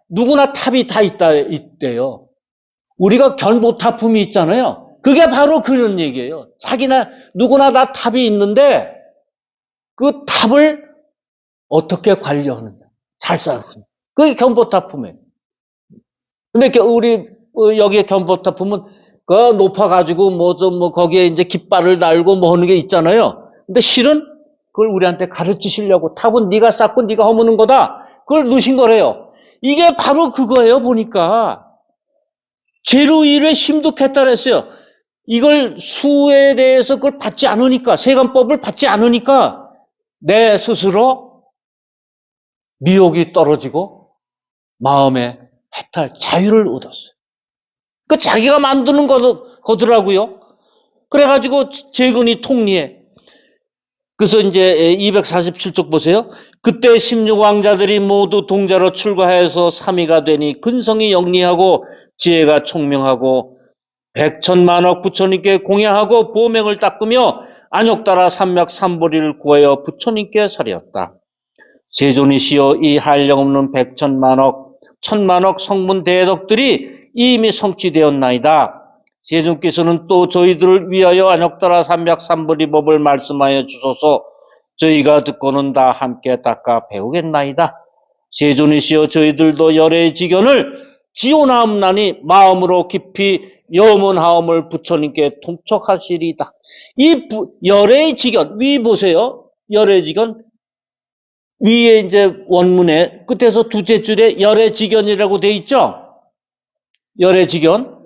누구나 탑이 다 있대요. 우리가 견보타품이 있잖아요. 그게 바로 그런 얘기예요. 누구나 다 탑이 있는데 그 탑을 어떻게 관리하느냐. 잘 쌓았습니다. 그게 견보타품이에요. 근데 우리 여기에 견보타품은 그 높아가지고 거기에 이제 깃발을 달고 뭐 하는 게 있잖아요. 근데 실은 그걸 우리한테 가르치시려고 탑은 네가 쌓고 네가 허무는 거다. 그걸 넣으신 거래요. 이게 바로 그거예요. 보니까 제루일에 심득했다 그랬어요. 이걸 수에 대해서 그걸 받지 않으니까 세관법을 받지 않으니까 내 스스로 미혹이 떨어지고 마음의 해탈 자유를 얻었어요. 그 자기가 만드는 거더라고요. 그래가지고 재근이 통리해. 그래서 이제 247쪽 보세요. 그때 16왕자들이 모두 동자로 출가해서 삼위가 되니 근성이 영리하고 지혜가 총명하고 백천만억 부처님께 공양하고 보명을 닦으며 안욕따라 삼맥 삼보리를 구하여 부처님께 설이었다. 세존이시여 이 한량없는 백천만억 천만억 성문 대덕들이 이미 성취되었나이다. 세존께서는 또 저희들을 위하여 안욕따라 삼맥 삼보리 법을 말씀하여 주소서. 저희가 듣고는 다 함께 닦아 배우겠나이다. 세존이시여 저희들도 열의 지견을 지오나옵나니 마음으로 깊이 염원하옴을 부처님께 통촉하시리다. 이 열의 지견 위 보세요. 열의 지견 위에 이제 원문에 끝에서 두째 줄에 열의 지견이라고 돼 있죠. 열의 지견.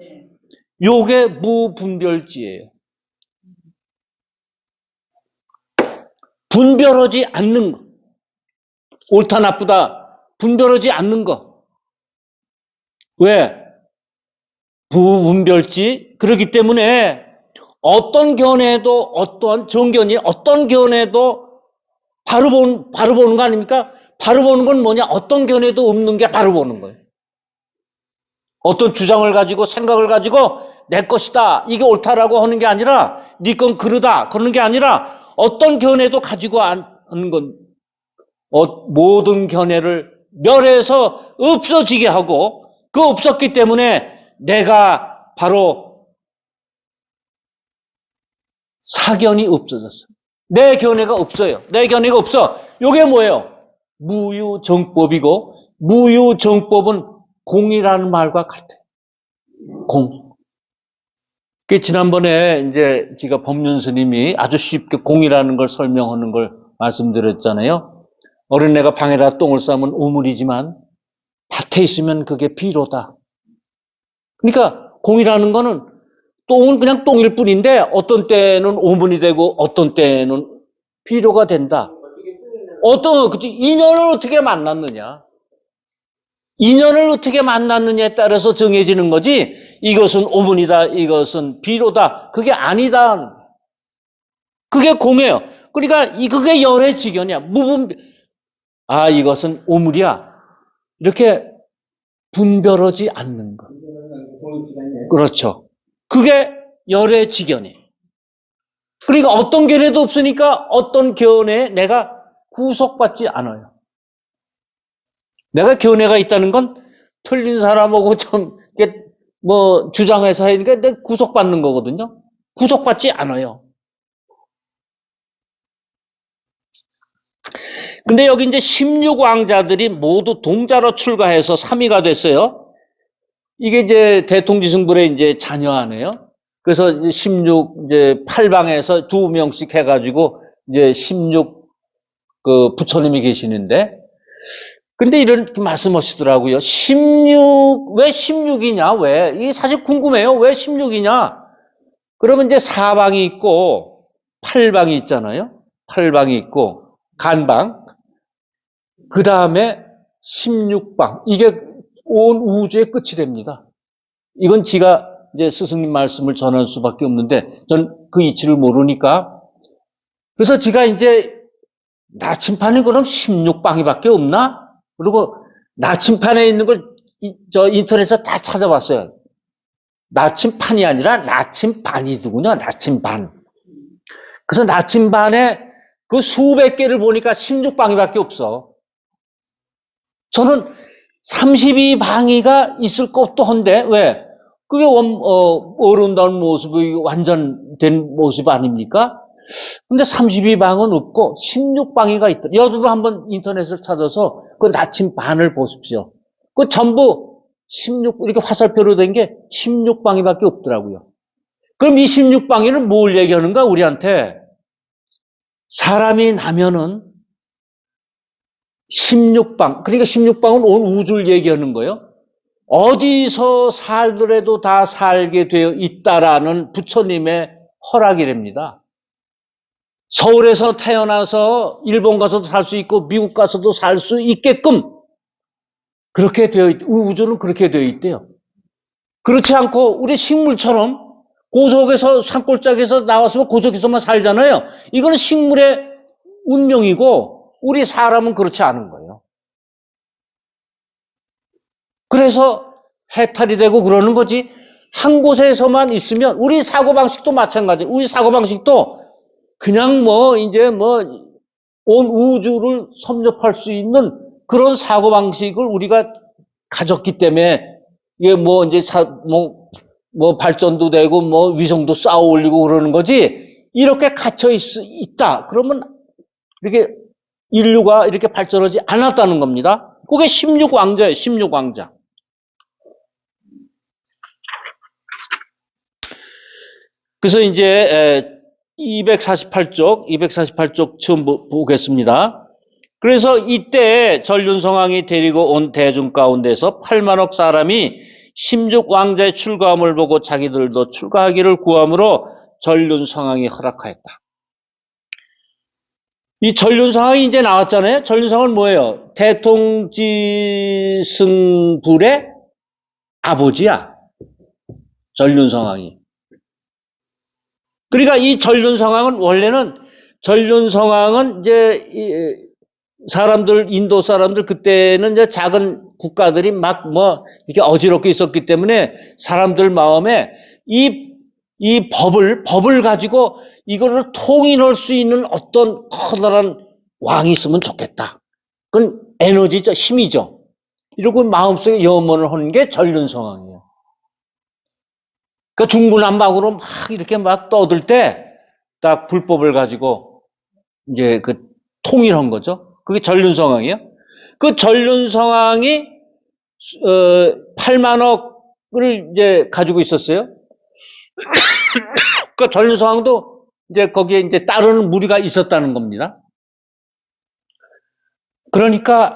요게 무분별지예요. 분별하지 않는 거. 옳다 나쁘다 분별하지 않는 거. 왜? 무분별지. 그렇기 때문에 어떤 견해도 어떠한 정견이 어떤 견해도 바로 보는 거 아닙니까? 바로 보는 건 뭐냐? 어떤 견해도 없는 게 바로 보는 거예요. 어떤 주장을 가지고 생각을 가지고 내 것이다 이게 옳다라고 하는 게 아니라 네 건 그러다 그러는 게 아니라 어떤 견해도 가지고 않는 건 모든 견해를 멸해서 없어지게 하고 그 없었기 때문에 내가 바로 사견이 없어졌어요. 내 견해가 없어요. 내 견해가 없어. 이게 뭐예요? 무유정법이고 무유정법은 공이라는 말과 같아요. 공. 지난번에 이제 제가 법륜 스님이 아주 쉽게 공이라는 걸 설명하는 걸 말씀드렸잖아요. 어린애가 방에다 똥을 싸면 우물이지만 밭에 있으면 그게 비로다. 그러니까 공이라는 거는 똥은 그냥 똥일 뿐인데 어떤 때는 오문이 되고 어떤 때는 비료가 된다. 그치? 인연을 어떻게 만났느냐. 인연을 어떻게 만났느냐에 따라서 정해지는 거지 이것은 오문이다 이것은 비료다 그게 아니다. 그게 공이에요. 그러니까 그게 열의 지견이야. 이것은 오물이야. 이렇게 분별하지 않는 것. 그렇죠. 그게 열의 지견이에요. 그러니까 어떤 견해도 없으니까 어떤 견해에 내가 구속받지 않아요. 내가 견해가 있다는 건 틀린 사람하고 좀 주장해서 하니까 내가 구속받는 거거든요. 구속받지 않아요. 근데 여기 이제 16왕자들이 모두 동자로 출가해서 3위가 됐어요. 이게 이제 대통지승불의 이제 자녀아네요. 그래서 16 8방에서 2명씩 해가지고 이제 16 그 부처님이 계시는데, 근데 이런 말씀하시더라고요. 왜 16이냐? 왜? 이게 사실 궁금해요. 왜 16이냐? 그러면 이제 4방이 있고 8방이 있잖아요. 8방이 있고 간방. 그 다음에 16방. 이게 온 우주의 끝이 됩니다. 이건 제가 이제 스승님 말씀을 전할 수밖에 없는데 전 그 이치를 모르니까. 그래서 제가 이제 나침판이 그럼 16방이밖에 없나? 그리고 나침판에 있는 걸 인터넷에서 다 찾아봤어요. 나침판이 아니라 나침반이더군요. 나침반. 그래서 나침반에 그 수백 개를 보니까 16방이밖에 없어. 저는 32방위가 있을 것도 한데, 왜? 그게 어른다운 모습이 완전된 모습 아닙니까? 근데 32방은 없고 16방위가 있다. 여러분도 한번 인터넷을 찾아서 그 나침반을 보십시오. 그 전부 이렇게 화살표로 된 게 16방위밖에 없더라고요. 그럼 이 16방위는 뭘 얘기하는가, 우리한테? 사람이 나면은 16방, 그러니까 16방은 온 우주를 얘기하는 거예요. 어디서 살더라도 다 살게 되어 있다라는 부처님의 허락이랍니다. 서울에서 태어나서 일본 가서도 살 수 있고 미국 가서도 살 수 있게끔 그렇게 우주는 그렇게 되어 있대요. 그렇지 않고 우리 식물처럼 고속에서 산골짜기에서 나왔으면 고속에서만 살잖아요. 이거는 식물의 운명이고 우리 사람은 그렇지 않은 거예요. 그래서 해탈이 되고 그러는 거지. 한 곳에서만 있으면 우리 사고방식도 마찬가지. 우리 사고방식도 그냥 온 우주를 섭렵할 수 있는 그런 사고방식을 우리가 가졌기 때문에 이게 발전도 되고 위성도 쌓아 올리고 그러는 거지. 이렇게 갇혀 있다. 그러면 이렇게 인류가 이렇게 발전하지 않았다는 겁니다. 그게 16왕자예요. 16왕자. 그래서 이제 248쪽 처음 보겠습니다. 그래서 이때 전륜성왕이 데리고 온 대중 가운데서 8만억 사람이 16왕자의 출가함을 보고 자기들도 출가하기를 구함으로 전륜성왕이 허락하였다. 이 전륜성왕이 이제 나왔잖아요. 전륜성왕은 뭐예요? 대통지승불의 아버지야. 전륜성왕이. 그러니까 이 전륜성왕은 원래는 이제 인도 사람들 그때는 이제 작은 국가들이 이렇게 어지럽게 있었기 때문에 사람들 마음에 이 법을 가지고 이거를 통일할 수 있는 어떤 커다란 왕이 있으면 좋겠다. 그건 에너지죠, 힘이죠. 이러고 마음속에 염원을 하는 게 전륜성왕이에요. 그러니까 중구난방으로 이렇게 떠들 때 딱 불법을 가지고 이제 통일한 거죠. 그게 전륜성왕이에요. 그 전륜성왕이 8만억을 이제 가지고 있었어요. 그 전륜성왕도 이제 거기에 이제 따르는 무리가 있었다는 겁니다. 그러니까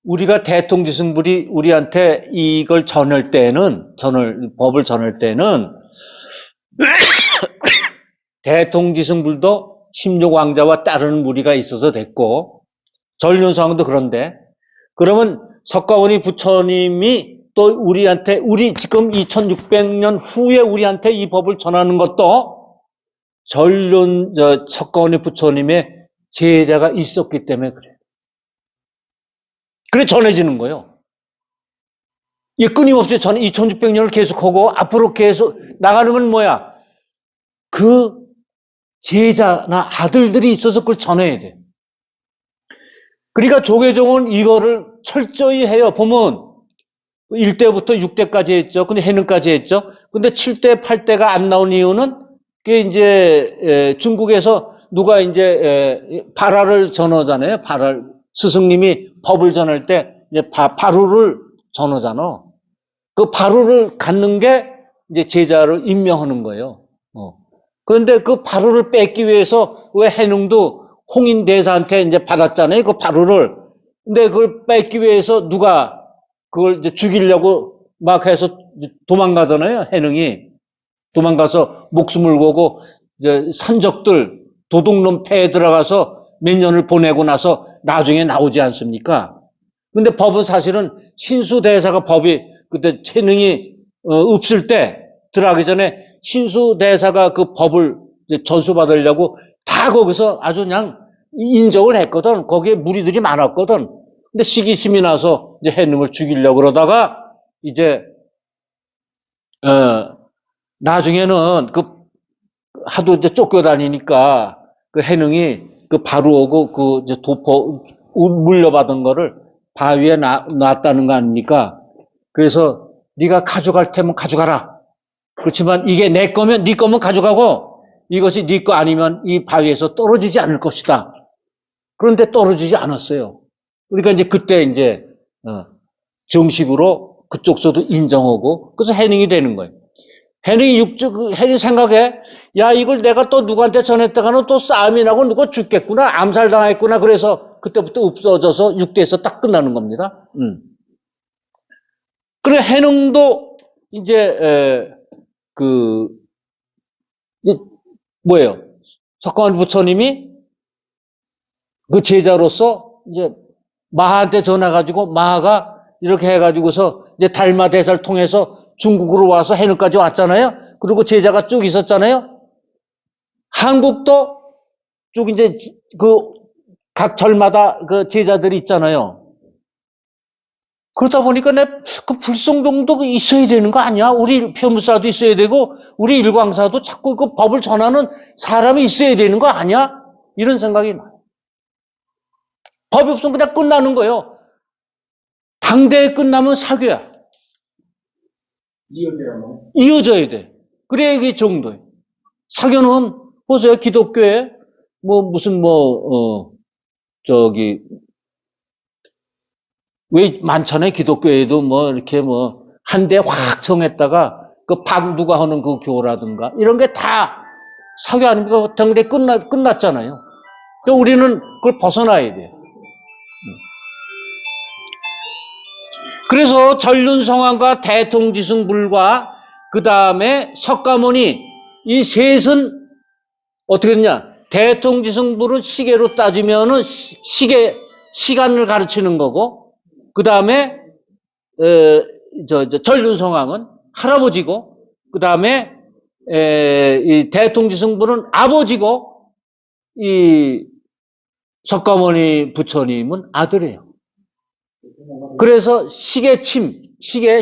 우리가 대통지승불이 우리한테 이걸 법을 전할 때는 대통지승불도 16왕자와 따르는 무리가 있어서 됐고 전륜성왕도 그런데 그러면 석가모니 부처님이 또 우리한테 지금 2600년 후에 우리한테 이 법을 전하는 것도 석가모니 부처님의 제자가 있었기 때문에 그래요. 그래 전해지는 거예요. 이 끊임없이 2600년을 계속하고 앞으로 계속 나가는 건 뭐야? 그 제자나 아들들이 있어서 그걸 전해야 돼. 그러니까 조계종은 이거를 철저히 해요. 보면 1대부터 6대까지 했죠. 근데 해능까지 했죠. 근데 7대, 8대가 안 나온 이유는 그게 이제 중국에서 누가 이제 발화를 전하잖아요. 스승님이 법을 전할 때 이제 발우를 전하잖아. 그 발우를 갖는 게 이제 제자를 임명하는 거예요. 그런데 그 발우를 뺏기 위해서 왜 해능도 홍인대사한테 이제 받았잖아요. 그 발우를. 근데 그걸 뺏기 위해서 누가 그걸 이제 죽이려고 막 해서 도망가잖아요. 해능이. 도망가서 목숨을 걸고 이제 산적들 도둑놈 폐에 들어가서 몇 년을 보내고 나서 나중에 나오지 않습니까? 근데 법은 사실은 신수대사가 법이 그때 해능이 없을 때 들어가기 전에 신수대사가 그 법을 전수받으려고 다 거기서 아주 그냥 인정을 했거든. 거기에 무리들이 많았거든. 근데 시기심이 나서 이제 해능을 죽이려고 그러다가 이제 나중에는 하도 이제 쫓겨다니니까 그 해능이 바로 오고 이제 물려받은 거를 바위에 놨다는 거 아닙니까? 그래서 네가 가져갈 테면 가져가라. 그렇지만 이게 내 거면 네 거면 가져가고 이것이 네 거 아니면 이 바위에서 떨어지지 않을 것이다. 그런데 떨어지지 않았어요. 그러니까 이제 그때 이제 정식으로 그쪽서도 인정하고 그래서 해능이 되는 거예요. 해능이 생각해, 야, 이걸 내가 또 누구한테 전했다가는 또 싸움이 나고 누가 죽겠구나, 암살당했구나. 그래서 그때부터 없어져서 6대에서 딱 끝나는 겁니다. 그래, 해능도 이제, 뭐예요? 석가모니 부처님이 그 제자로서 이제 마하한테 전화가지고 마하가 이렇게 해가지고서 이제 달마 대사를 통해서 중국으로 와서 해능까지 왔잖아요. 그리고 제자가 쭉 있었잖아요. 한국도 쭉 이제 각 절마다 그 제자들이 있잖아요. 그러다 보니까 그 불성종도 있어야 되는 거 아니야? 우리 표무사도 있어야 되고 우리 일광사도 자꾸 그 법을 전하는 사람이 있어야 되는 거 아니야? 이런 생각이 나요. 법이 없으면 그냥 끝나는 거예요. 당대에 끝나면 사교야. 이어져야 돼. 그래야 이게 정도예요. 사교는 보세요. 기독교에 왜 많잖아요. 기독교에도 이렇게 한 대 확 정했다가 그 누가 하는 그 교라든가 이런 게 다 사교 아닙니까? 당대 끝났잖아요. 그러니까 우리는 그걸 벗어나야 돼요. 그래서 전륜성왕과 대통지승불과 그 다음에 석가모니 이 셋은 어떻게 됐냐? 대통지승불은 시계로 따지면은 시간을 가르치는 거고 그 다음에 전륜성왕은 할아버지고 그 다음에 이 대통지승불은 아버지고 이 석가모니 부처님은 아들이에요. 그래서 시계침과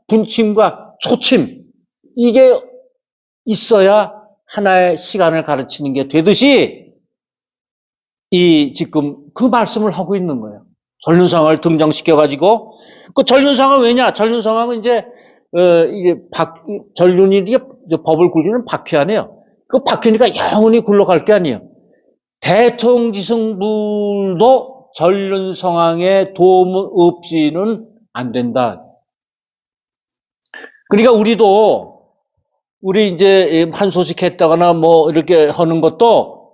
분침과 초침 이게 있어야 하나의 시간을 가르치는 게 되듯이 지금 그 말씀을 하고 있는 거예요. 전륜성왕을 등장시켜가지고 그 전륜성왕은 왜냐? 전륜성왕은 이제 이게 전륜이 법을 굴리는 박휘하네요. 그 박휘니까 영원히 굴러갈 게 아니에요. 대통지승불도 전륜성왕의 도움 없이는 안 된다. 그러니까 우리 이제 한 소식 했다거나 이렇게 하는 것도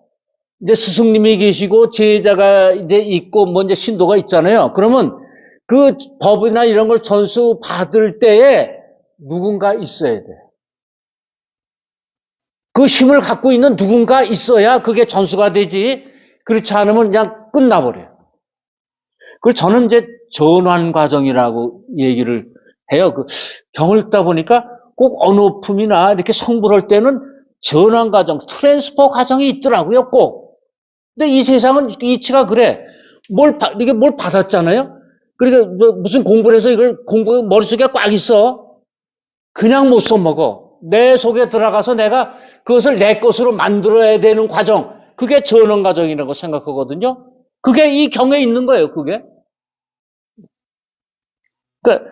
이제 스승님이 계시고 제자가 이제 있고 이제 신도가 있잖아요. 그러면 그 법이나 이런 걸 전수 받을 때에 누군가 있어야 돼. 그 힘을 갖고 있는 누군가 있어야 그게 전수가 되지. 그렇지 않으면 그냥 끝나버려요. 그걸 저는 이제 전환 과정이라고 얘기를 해요. 그 경을 읽다 보니까 꼭 어느 품이나 이렇게 성불할 때는 전환 과정, 트랜스퍼 과정이 있더라고요, 꼭. 근데 이 세상은 이치가 그래. 이게 뭘 받았잖아요? 그러니까 무슨 공부를 해서 이걸 머릿속에 꽉 있어. 그냥 못 써먹어. 내 속에 들어가서 내가 그것을 내 것으로 만들어야 되는 과정. 그게 전환 과정이라고 생각하거든요. 그게 이 경에 있는 거예요, 그게. 그러니까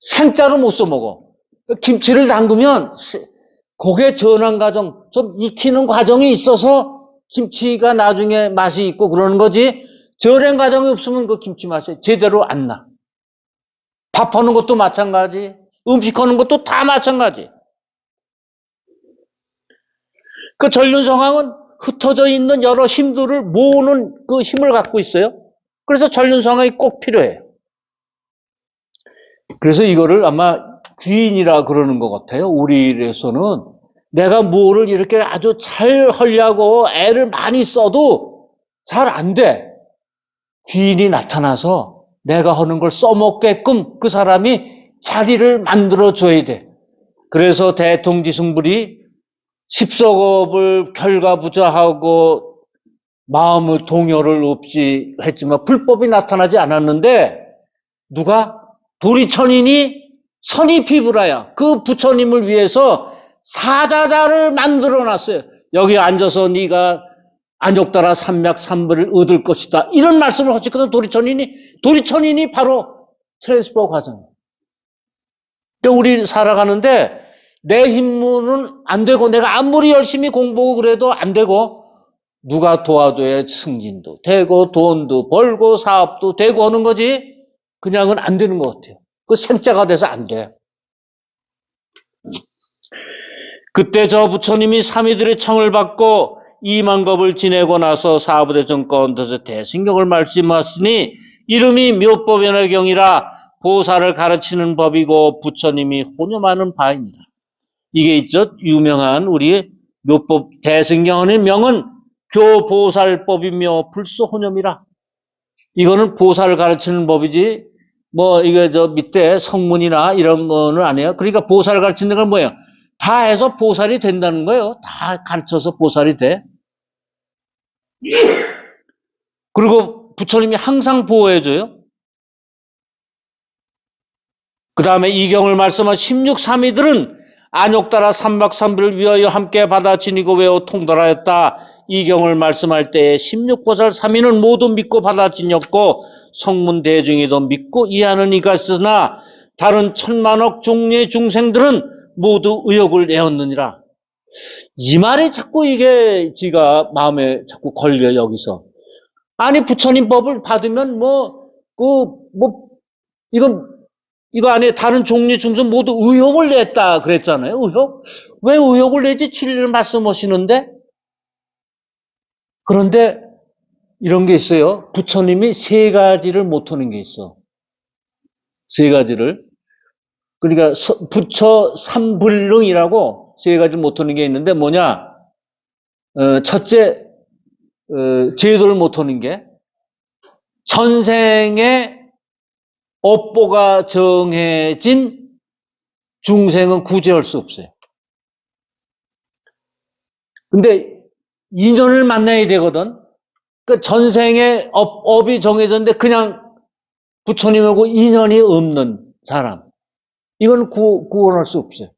생짜로 못 써먹어. 김치를 담그면 그게 전환 과정, 좀 익히는 과정이 있어서 김치가 나중에 맛이 있고 그러는 거지. 전환 과정이 없으면 그 김치 맛이 제대로 안 나. 밥하는 것도 마찬가지, 음식하는 것도 다 마찬가지. 그 전륜성왕은 흩어져 있는 여러 힘들을 모으는 그 힘을 갖고 있어요. 그래서 전륜성왕이 꼭 필요해요. 그래서 이거를 아마 귀인이라 그러는 것 같아요. 우리에서는 내가 뭐를 이렇게 아주 잘 하려고 애를 많이 써도 잘 안 돼. 귀인이 나타나서 내가 하는 걸 써먹게끔 그 사람이 자리를 만들어줘야 돼. 그래서 대통지승불이 십석업을 결과부자하고 마음의 동요를 없이 했지만 불법이 나타나지 않았는데 누가? 도리천인이 선입피부라야 그 부처님을 위해서 사자자를 만들어놨어요. 여기 앉아서 네가 안욕따라 삼맥삼불을 얻을 것이다. 이런 말씀을 하셨거든. 도리천인이 도리천인이 바로 트랜스퍼 과정. 그러니까 우리 살아가는데 내 힘으로는 안 되고 내가 아무리 열심히 공부하고 그래도 안 되고 누가 도와줘야 승진도 되고 돈도 벌고 사업도 되고 하는 거지 그냥은 안 되는 것 같아요. 그 생자가 돼서 안 돼. 그때 저 부처님이 사미들의 청을 받고 2만겁을 지내고 나서 사부대전 가운데서 대승경을 말씀하시니 이름이 묘법연의 경이라 보살을 가르치는 법이고 부처님이 혼용하는 바입니다. 이게 있죠. 유명한 우리 묘법 대승경의 명은 교보살법이며 불소혼염이라. 이거는 보살을 가르치는 법이지 뭐 이게 저 밑에 성문이나 이런 거는 아니에요. 그러니까 보살을 가르치는 건 뭐예요? 다 해서 보살이 된다는 거예요. 다 가르쳐서 보살이 돼. 그리고 부처님이 항상 보호해줘요. 그 다음에 이 경을 말씀한 16사미들은 안욕따라 3박 3일을 위하여 함께 받아 지니고 외워 통달하였다. 이 경을 말씀할 때에 16보살 3인은 모두 믿고 받아 지녔고 성문 대중이도 믿고 이해하는 이가 있으나 다른 천만억 종류의 중생들은 모두 의욕을 내었느니라. 이 말이 자꾸 이게 지가 마음에 자꾸 걸려 여기서. 아니 부처님 법을 받으면 이거 안에 다른 종류 중생 모두 의욕을 냈다 그랬잖아요. 의욕? 왜 의욕을 내지? 진리를 말씀하시는데? 그런데 이런 게 있어요. 부처님이 세 가지를 못하는 게 있어. 세 가지를. 그러니까 부처 삼불능이라고 세 가지를 못하는 게 있는데 뭐냐? 첫째, 제도를 못하는 게 전생에 업보가 정해진 중생은 구제할 수 없어요. 근데 인연을 만나야 되거든. 그 전생에 업이 정해졌는데 그냥 부처님하고 인연이 없는 사람. 이건 구원할 수 없어요.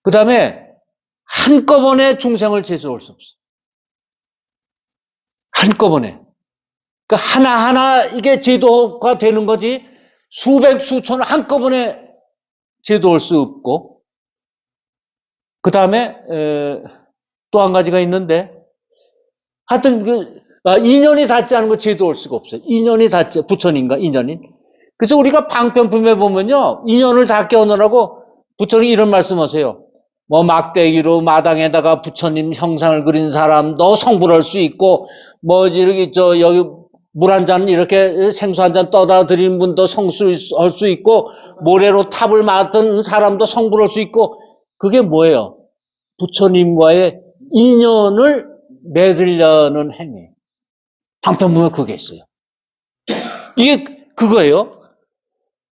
그 다음에 한꺼번에 중생을 제도할 수 없어요. 한꺼번에. 그 하나하나 이게 제도가 되는 거지 수백, 수천 한꺼번에 제도할 수 없고 그 다음에 또 한 가지가 있는데 하여튼 인연이 닿지 않은 거 제도할 수가 없어요. 인연이 닿지 부처님과 인연이. 그래서 우리가 방편품에 보면요 인연을 닿게 하느라고 부처님 이런 말씀하세요. 뭐 막대기로 마당에다가 부처님 형상을 그린 사람도 성불할 수 있고 뭐 이렇게 여기 물 한 잔 이렇게 생수 한 잔 떠다 드리는 분도 성수할 수 있고 모래로 탑을 맡은 사람도 성불할 수 있고 그게 뭐예요? 부처님과의 인연을 맺으려는 행위. 방편품에 그게 있어요. 이게 그거예요.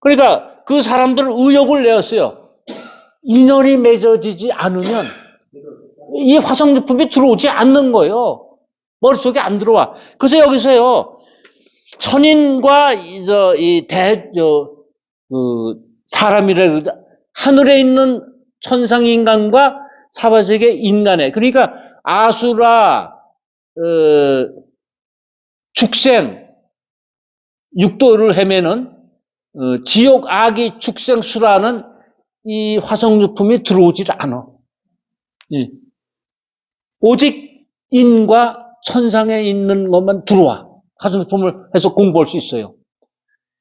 그러니까 그 사람들은 의욕을 내었어요. 인연이 맺어지지 않으면 이 화성유품이 들어오지 않는 거예요. 머릿속에 안 들어와. 그래서 여기서요. 천인과 사람이라 하늘에 있는 천상인간과 사바세계 인간에 그러니까 아수라 축생 육도를 헤매는 지옥 악이 축생 수라는 이 화성유품이 들어오질 않아. 오직 인과 천상에 있는 것만 들어와. 화성유품을 해서 공부할 수 있어요.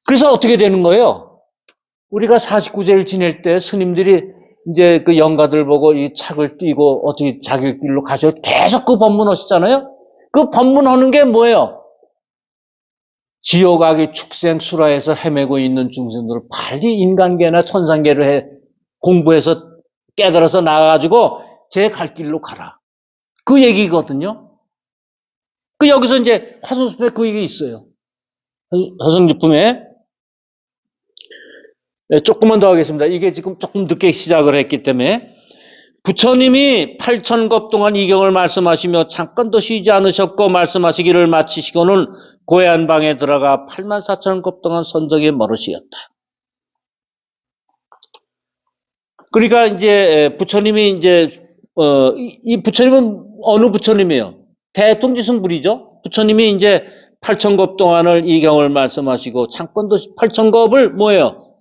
그래서 어떻게 되는 거예요? 우리가 49제를 지낼 때 스님들이 이제 그 영가들 보고 이 착을 띄고 어떻게 자기 길로 가셔 계속 그 법문하시잖아요. 그 법문하는 게 뭐예요? 지옥악의 축생수라에서 헤매고 있는 중생들을 빨리 인간계나 천상계를 공부해서 깨달아서 나와가지고 제 갈 길로 가라. 그 얘기거든요. 그 여기서 이제 화성유품에 그 얘기 있어요. 화성유품에 조금만 더 하겠습니다. 이게 지금 조금 늦게 시작을 했기 때문에 부처님이 8,000겁 동안 이 경을 말씀하시며 잠깐도 쉬지 않으셨고 말씀하시기를 마치시고는 고해안방에 들어가 84,000겁 동안 선덕에 머르시었다. 그러니까 이제 부처님이 이제 이 부처님은 어느 부처님이에요? 대통지승불이죠. 부처님이 이제 8천겁 동안을 이경을 말씀하시고 창건도 8천겁을 뭐예요?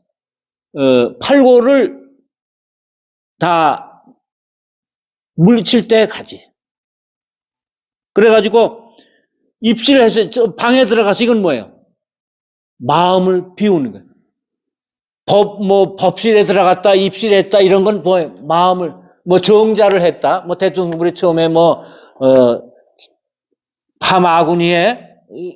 팔고를 다 물리칠 때 가지. 그래가지고 입실해서 저 방에 들어가서 이건 뭐예요? 마음을 비우는 거예요. 법실에 들어갔다, 입실했다, 이런 건 뭐예요? 마음을, 정자를 했다. 대통령이 처음에 파마구니에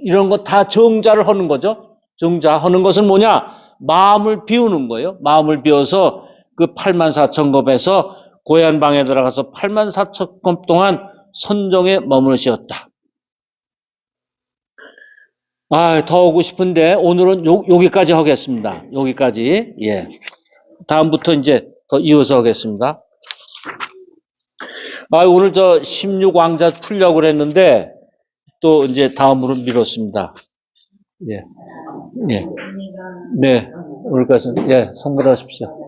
이런 거 다 정자를 하는 거죠. 정자 하는 것은 뭐냐? 마음을 비우는 거예요. 마음을 비워서 그 84,000겁에서 고향방에 들어가서 84,000겁 동안 선정에 머무르셨다. 더 오고 싶은데 오늘은 여기까지 하겠습니다. 여기까지. 예. 다음부터 이제 더 이어서 하겠습니다. 오늘 16왕자 풀려고 그랬는데 또 이제 다음으로 미뤘습니다. 예. 예. 네. 오늘까지, 예, 선물하십시오.